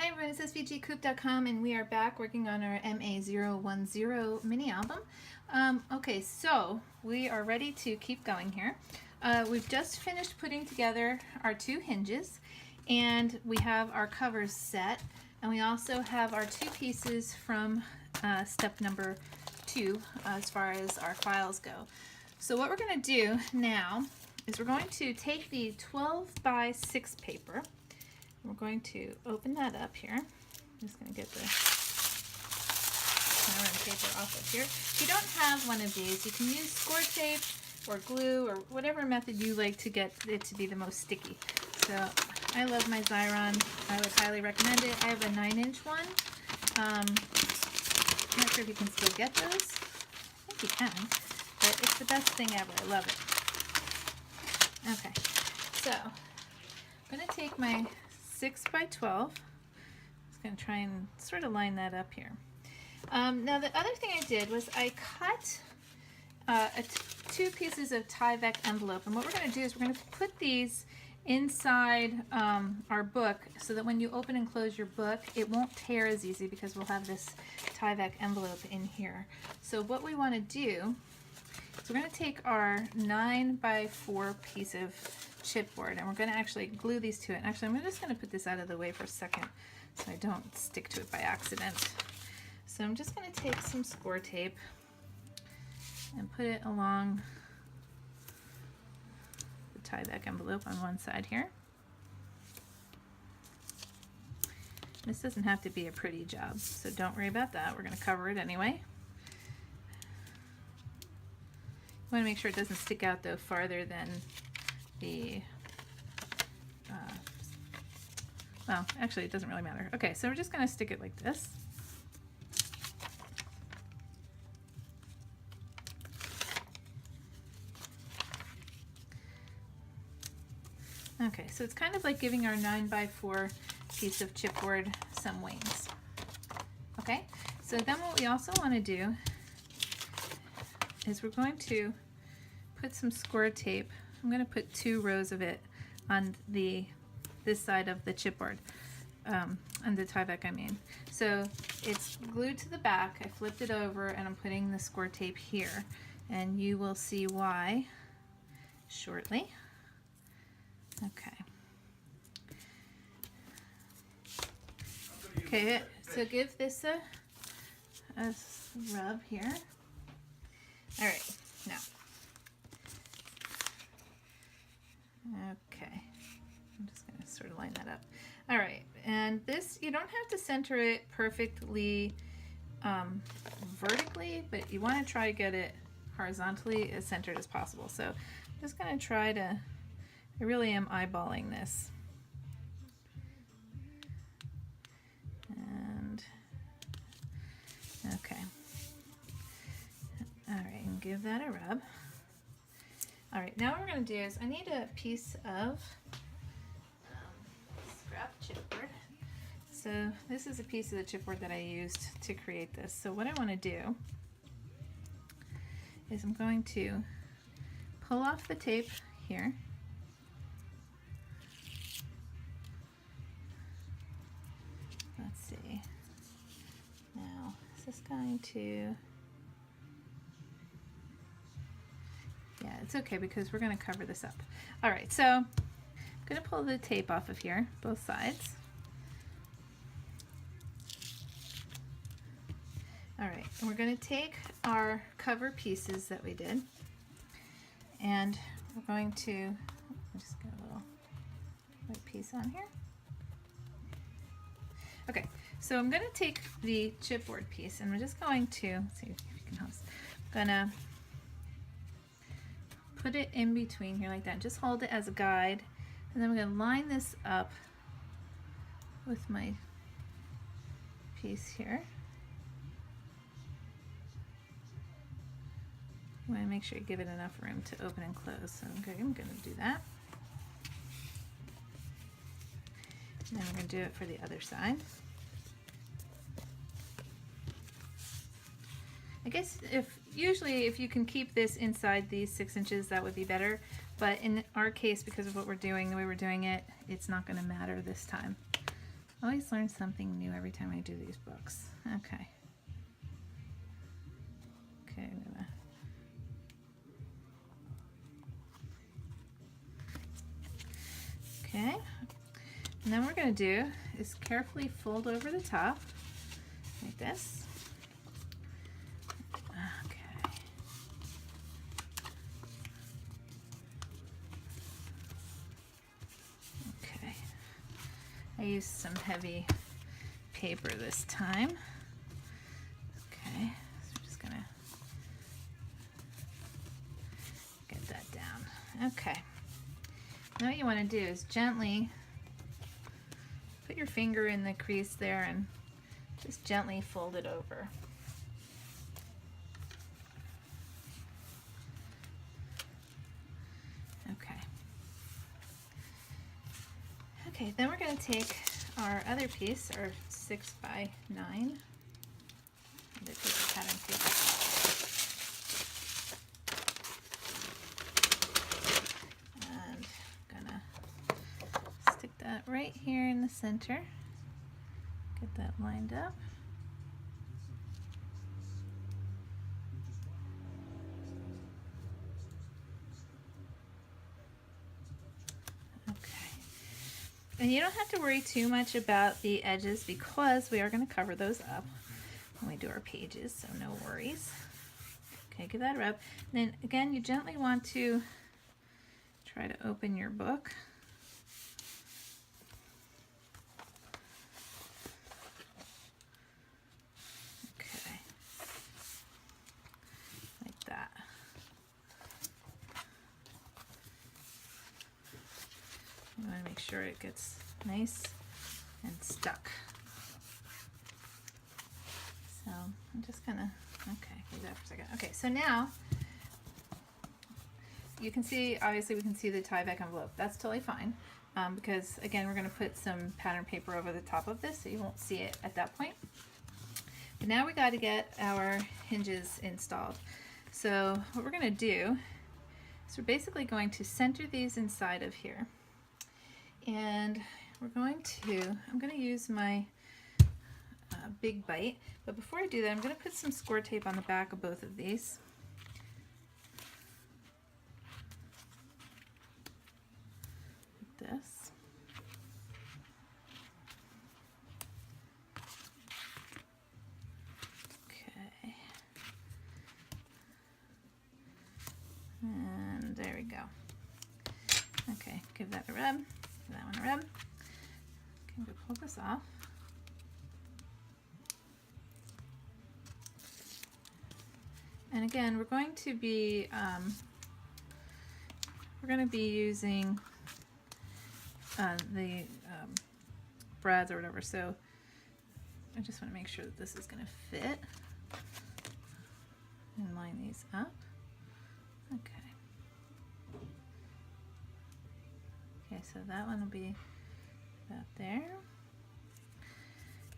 Hi everyone, it's svgcoop.com and we are back working on our MA010 mini album. Okay, so we are ready to keep going here. We've just finished putting together our two hinges and we have our covers set, and we also have our two pieces from step number 2 as far as our files go. So what we're going to do now is we're going to take the 12 by 6 paper. We're going to open that up here. I'm just going to get the paper off of here. If you don't have one of these, you can use score tape or glue or whatever method you like to get it to be the most sticky. So I love my Xyron. I would highly recommend it. I have a 9-inch one. I'm not sure if you can still get those. I think you can, but it's the best thing ever. I love it. Okay, so I'm going to take my 6 by 12. Just going to try and sort of line that up here. Now the other thing I did was I cut two pieces of Tyvek envelope, and what we're going to do is we're going to put these inside our book so that when you open and close your book it won't tear as easy because we'll have this Tyvek envelope in here. So what we want to do is we're going to take our 9 by 4 piece of chipboard and we're going to actually glue these to it. And actually, I'm just going to put this out of the way for a second so I don't stick to it by accident. So I'm just going to take some score tape and put it along the Tyvek envelope on one side here. This doesn't have to be a pretty job, so don't worry about that. We're going to cover it anyway. You want to make sure it doesn't stick out though farther than the, well, actually it doesn't really matter. Okay, so we're just going to stick it like this. Okay, so it's kind of like giving our 9 by 4 piece of chipboard some wings. Okay, so then what we also want to do is we're going to put some score tape. I'm going to put 2 rows of it on this side of the chipboard, on the Tyvek I mean. So it's glued to the back. I flipped it over and I'm putting the score tape here, and you will see why shortly. Okay. Okay, so give this a rub here. All right, now. Okay, I'm just going to sort of line that up. All right, and this, you don't have to center it perfectly vertically, but you want to try to get it horizontally as centered as possible. So I'm just going to try to, I really am eyeballing this. And, okay. All right, and give that a rub. All right, now what we're going to do is I need a piece of scrap chipboard. So this is a piece of the chipboard that I used to create this. So what I want to do is I'm going to pull off the tape here. Let's see. Now, is this going to... Yeah, it's okay because we're going to cover this up. All right, so I'm going to pull the tape off of here, both sides. All right, and we're going to take our cover pieces that we did, and we're going to just get a little white piece on here. Okay, so I'm going to take the chipboard piece, and we're just going to, let's see if you can help us, I'm going to put it in between here like that. Just hold it as a guide, and then we're going to line this up with my piece here. You want to make sure you give it enough room to open and close. So okay, I'm going to do that. And then we're going to do it for the other side. I guess usually if you can keep this inside these 6 inches, that would be better. But in our case, because of what we're doing, the way we're doing it, it's not going to matter this time. Always learn something new every time I do these books. Okay. Okay, I'm gonna. Okay. And then what we're gonna do is carefully fold over the top, like this. Okay. Okay. I used some heavy paper this time. Okay, so we're just gonna get that down. Okay. Now what you want to do is gently put your finger in the crease there and just gently fold it over. Okay. Okay, then we're going to take our other piece, our 6x9, other piece of pattern paper. And I'm gonna stick that right here in the center. Get that lined up. And you don't have to worry too much about the edges because we are going to cover those up when we do our pages, so no worries. Okay, give that a rub. Then again, you gently want to try to open your book. Okay, like that. You want to make sure it gets nice and stuck. So I'm just gonna, okay, leave that for a second. Okay, so now you can see, obviously we can see the tie back envelope. That's totally fine because again, we're gonna put some pattern paper over the top of this so you won't see it at that point. But now we got to get our hinges installed. So what we're gonna do is we're basically going to center these inside of here. And we're going to, I'm going to use my big bite, but before I do that, I'm going to put some score tape on the back of both of these. Like this. Okay. And there we go. Okay, give that a rub. That one a rub. Okay, I'm going to pull this off. And again, we're going to be using the brads or whatever. So I just want to make sure that this is going to fit and line these up. Okay. Okay, so that one will be about there.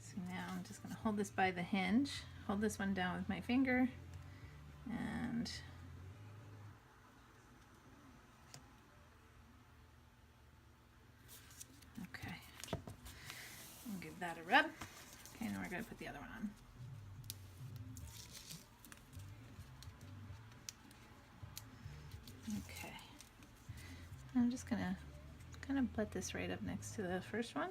So now I'm just going to hold this by the hinge, hold this one down with my finger, and okay, and give that a rub. Okay, now we're going to put the other one on. Okay, I'm just going to kind of put this right up next to the first one.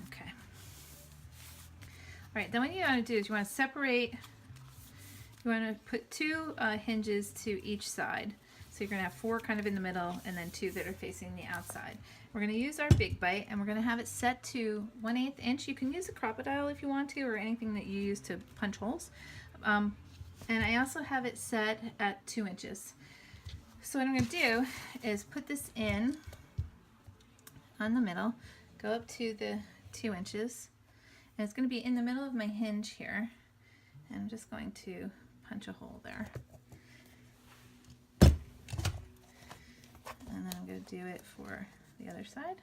Okay. All right, then what you want to do is you want to separate, you want to put two hinges to each side. So you're going to have 4 kind of in the middle and then 2 that are facing the outside. We're going to use our big bite and we're going to have it set to 1/8 inch. You can use a crocodile if you want to, or anything that you use to punch holes. And I also have it set at 2 inches. So what I'm going to do is put this in on the middle, go up to the 2 inches, and it's going to be in the middle of my hinge here. And I'm just going to punch a hole there. And then I'm going to do it for the other side.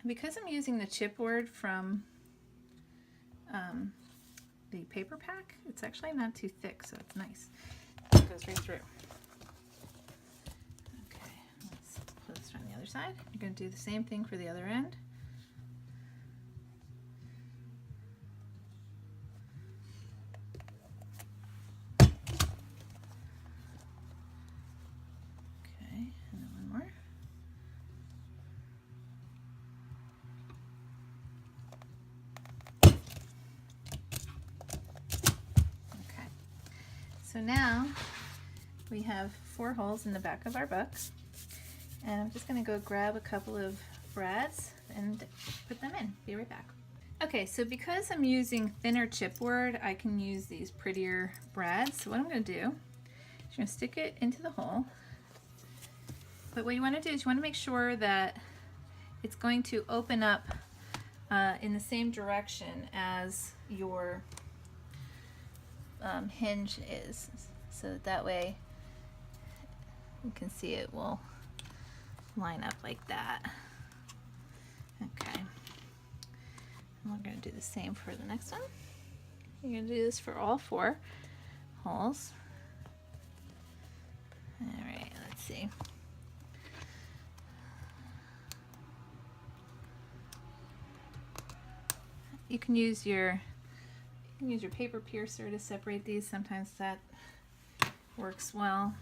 And because I'm using the chipboard from the paper pack, it's actually not too thick, so it's nice. It goes right through. Okay, let's other side. You're going to do the same thing for the other end. Okay, and then one more. Okay, so now we have 4 holes in the back of our book, and I'm just going to go grab a couple of brads and put them in. Be right back. Okay, so because I'm using thinner chipboard, I can use these prettier brads. So what I'm going to do is you're going to stick it into the hole, but what you want to do is you want to make sure that it's going to open up in the same direction as your hinge is, so that way you can see it will line up like that. Okay, and we're going to do the same for the next one. You're going to do this for all 4 holes. All right, let's see. You can use your paper piercer to separate these. Sometimes that works well,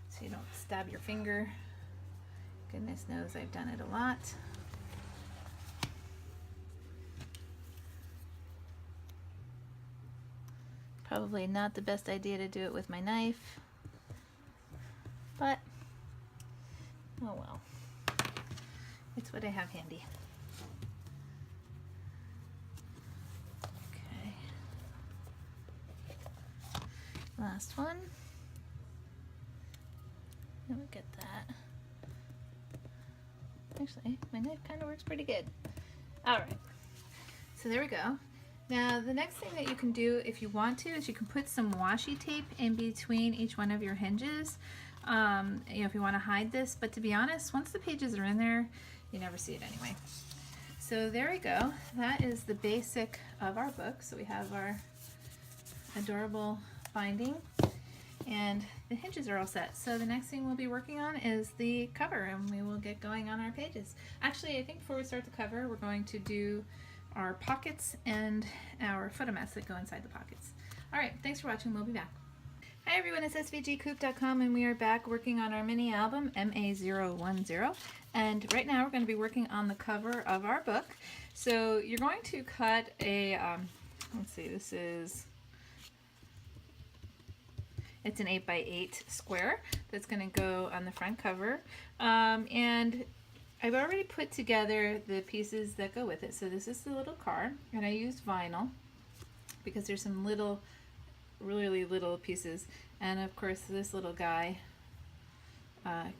so you don't stab your finger. Goodness knows I've done it a lot. Probably not the best idea to do it with my knife, but oh well. It's what I have handy. Okay. Last one. Let me get that. Actually, my knife kind of works pretty good. All right, so there we go. Now the next thing that you can do if you want to is you can put some washi tape in between each one of your hinges, you know, if you want to hide this, but to be honest, once the pages are in there, you never see it anyway. So there we go. That is the basic of our book. So we have our adorable binding, and the hinges are all set. So the next thing we'll be working on is the cover, and we will get going on our pages. Actually, I think before we start the cover, we're going to do our pockets and our photomats that go inside the pockets. All right, thanks for watching. We'll be back. Hi everyone, it's svgcoop.com, and we are back working on our mini album MA010, and right now we're going to be working on the cover of our book. So you're going to cut a let's see, it's an 8x8 square that's going to go on the front cover, and I've already put together the pieces that go with it. So this is the little card, and I used vinyl because there's some little, really little pieces, and of course this little guy,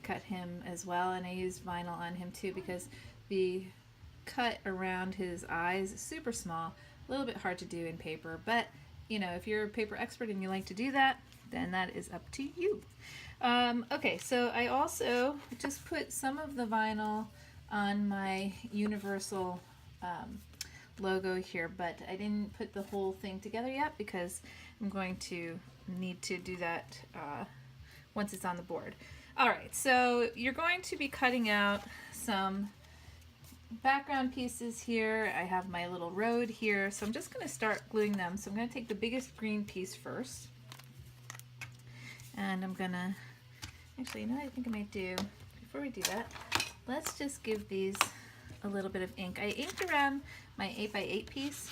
cut him as well, and I used vinyl on him too because the cut around his eyes is super small, a little bit hard to do in paper, but you know, if you're a paper expert and you like to do that, then that is up to you. Okay, so I also just put some of the vinyl on my Universal logo here, but I didn't put the whole thing together yet because I'm going to need to do that once it's on the board. Alright, so you're going to be cutting out some background pieces here. I have my little road here, so I'm just going to start gluing them. So I'm going to take the biggest green piece first, and I'm going to, actually, you know what I think I might do? Before we do that, let's just give these a little bit of ink. I inked around my 8x8 piece,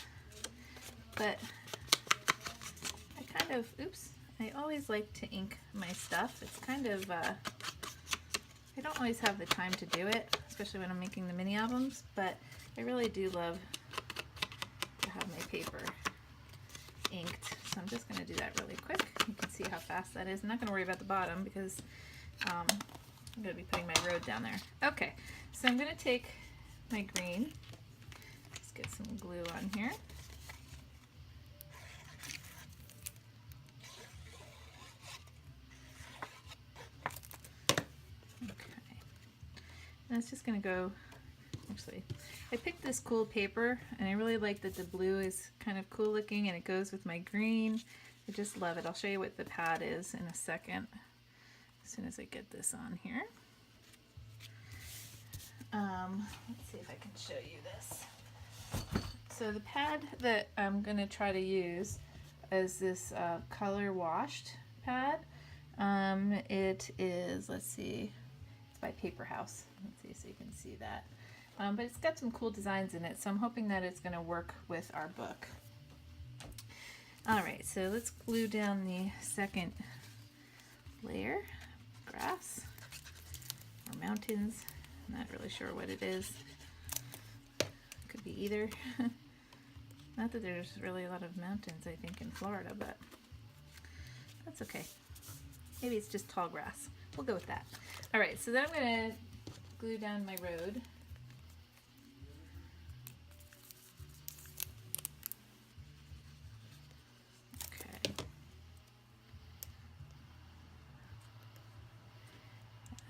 but I kind of, oops, I always like to ink my stuff. It's kind of, I don't always have the time to do it, especially when I'm making the mini albums, but I really do love to have my paper inked. So I'm just going to do that really quick. You can see how fast that is. I'm not going to worry about the bottom because I'm going to be putting my road down there. Okay, so I'm going to take my green. Let's get some glue on here. And it's just going to go, actually, I picked this cool paper, and I really like that the blue is kind of cool looking, and it goes with my green. I just love it. I'll show you what the pad is in a second, as soon as I get this on here. let's see if I can show you this. So the pad that I'm going to try to use is this color washed pad. It is, let's see, it's by Paper House. Let's see so you can see that. But it's got some cool designs in it, so I'm hoping that it's going to work with our book. Alright, so let's glue down the second layer. Grass or mountains. I'm not really sure what it is. Could be either. Not that there's really a lot of mountains, I think, in Florida, but that's okay. Maybe it's just tall grass. We'll go with that. Alright, so then I'm going to glue down my road. Okay.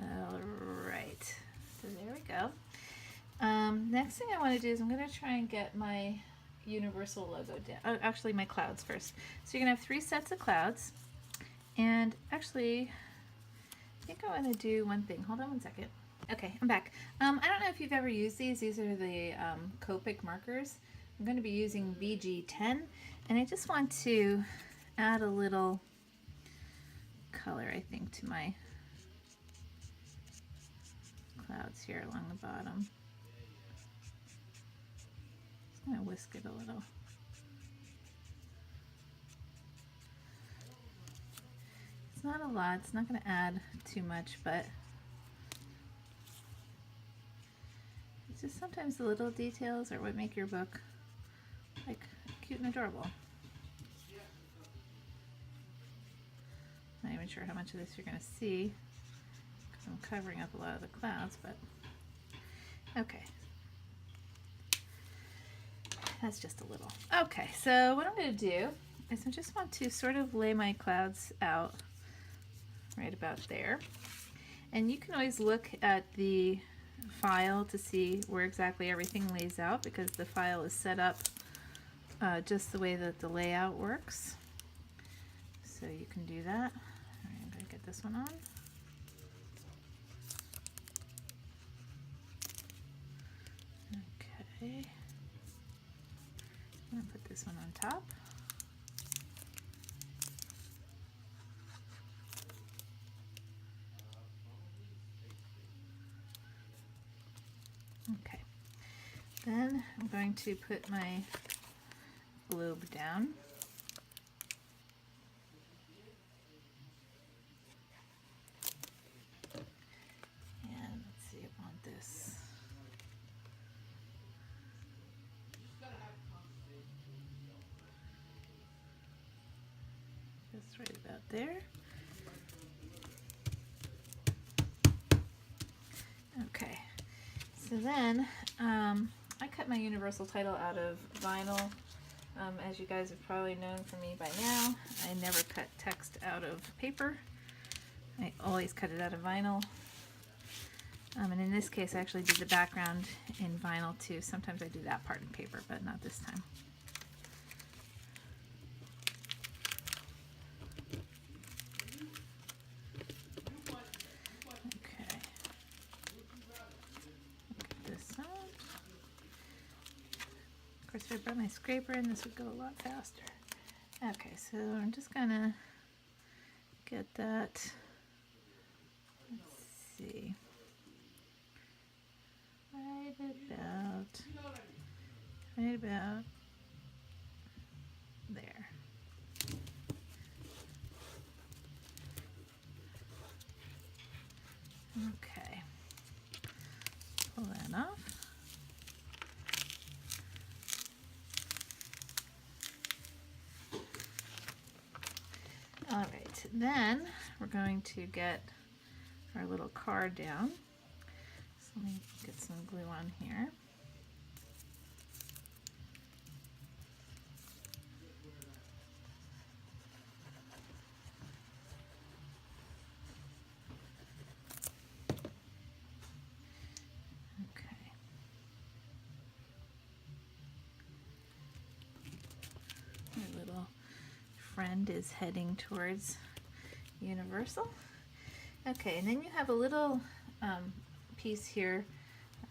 Alright, so there we go. Next thing I want to do is I'm going to try and get my universal logo down. Oh, actually my clouds first. So you're going to have 3 sets of clouds. And actually, I think I want to do one thing. Hold on one second. Okay, I'm back. I don't know if you've ever used these. These are the Copic markers. I'm going to be using BG10. And I just want to add a little color, I think, to my clouds here along the bottom. I'm going to whisk it a little. It's not a lot, it's not going to add too much, but it's just sometimes the little details are what make your book like cute and adorable. Not even sure how much of this you're going to see because I'm covering up a lot of the clouds, but okay. That's just a little. Okay, so what I'm going to do is I just want to sort of lay my clouds out right about there. And you can always look at the file to see where exactly everything lays out because the file is set up just the way that the layout works. So you can do that. All right, I'm going to get this one on. Okay. I'm going to put this one on top. Okay. Then I'm going to put my globe down. And let's see, I want this. Just right about there. Okay, so then I cut my universal title out of vinyl. As you guys have probably known from me by now, I never cut text out of paper. I always cut it out of vinyl. And in this case, I actually did the background in vinyl too. Sometimes I do that part in paper, but not this time. If I brought my scraper in, this would go a lot faster. Okay, so I'm just gonna get that, let's see, right about there. Okay, pull that off. Alright, then we're going to get our little card down. So let me get some glue on here. Okay. Our little friend is heading towards Universal. Okay, and then you have a little piece here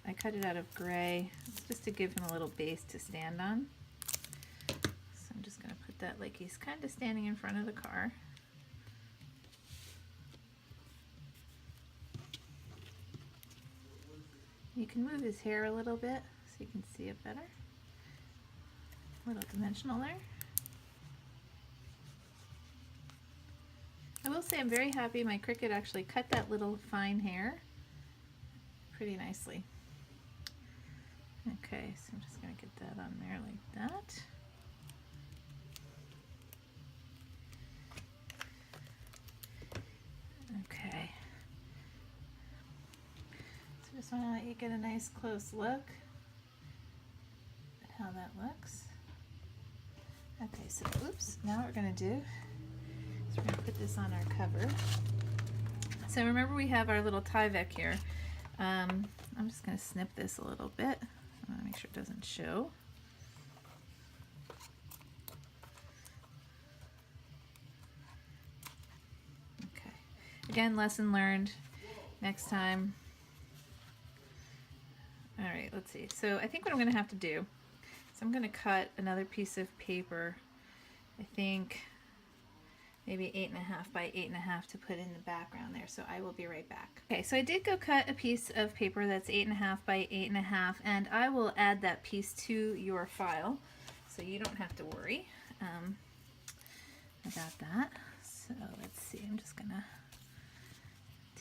I cut it out of gray. It's just to give him a little base to stand on. So I'm just going to put that like he's kind of standing in front of the car. You can move his hair a little bit so you can see it better. A little dimensional there. I will say I'm very happy my Cricut actually cut that little fine hair pretty nicely. Okay, so I'm just going to get that on there like that. Okay. So just want to let you get a nice close look at how that looks. Okay, so oops, now what we're going to do is we're going to put this on our cover. So remember we have our little Tyvek here. I'm just going to snip this a little bit. I want to make sure it doesn't show. Okay. Again, lesson learned. Next time. All right, let's see. So I think what I'm going to have to do is I'm going to cut another piece of paper. I think maybe 8.5 by 8.5 to put in the background there. So I will be right back. Okay, so I did go cut a piece of paper that's 8.5 by 8.5, and I will add that piece to your file, so you don't have to worry about that. So let's see. I'm just gonna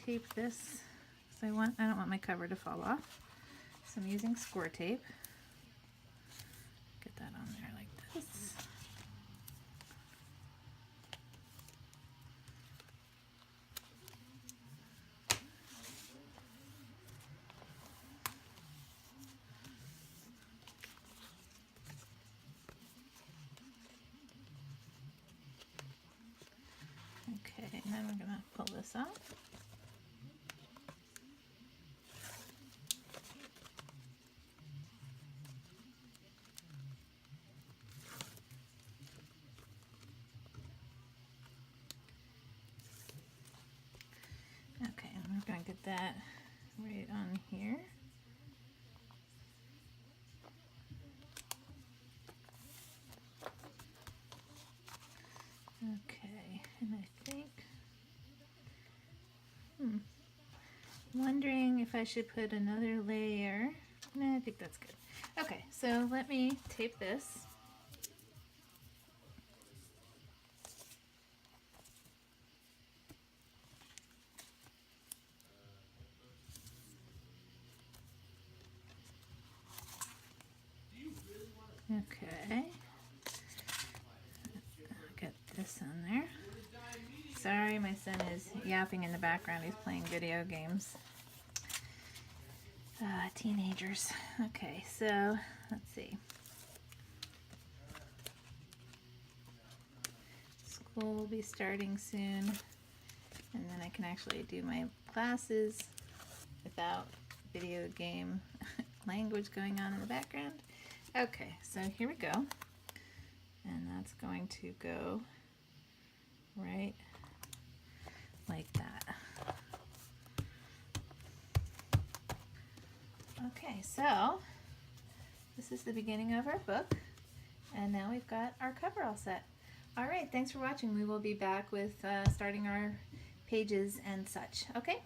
tape this because I don't want my cover to fall off. So I'm using score tape. Get that on there like this. Okay, and then we're going to pull this off. Okay, and we're going to get that right on here. Okay, and I think, wondering if I should put another layer. No, I think that's good. Okay, so let me tape this. Okay, get this on there. Sorry, my son is yapping in the background. He's playing video games. Teenagers. Okay, so let's see. School will be starting soon, and then I can actually do my classes without video game language going on in the background. Okay, so here we go. And that's going to go right like that. Okay, so this is the beginning of our book, and now we've got our cover all set. All right, thanks for watching. We will be back with starting our pages and such. Okay?